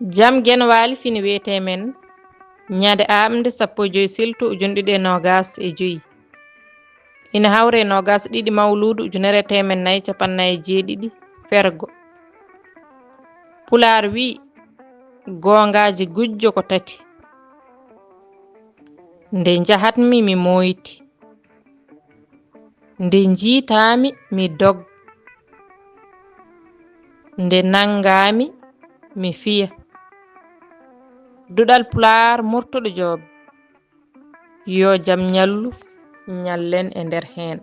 jam genwali fini wiyete men ñande amde 15 siltu 2025 ina hawre 22 mawludu 1447 fergo pular wi gongaji gujjo ko tati nde jahatmi mi moyti nde jiitami mi dog nde nangami mi fiya dudal pular murtudo job yo jam nyallu nyallen e nder hen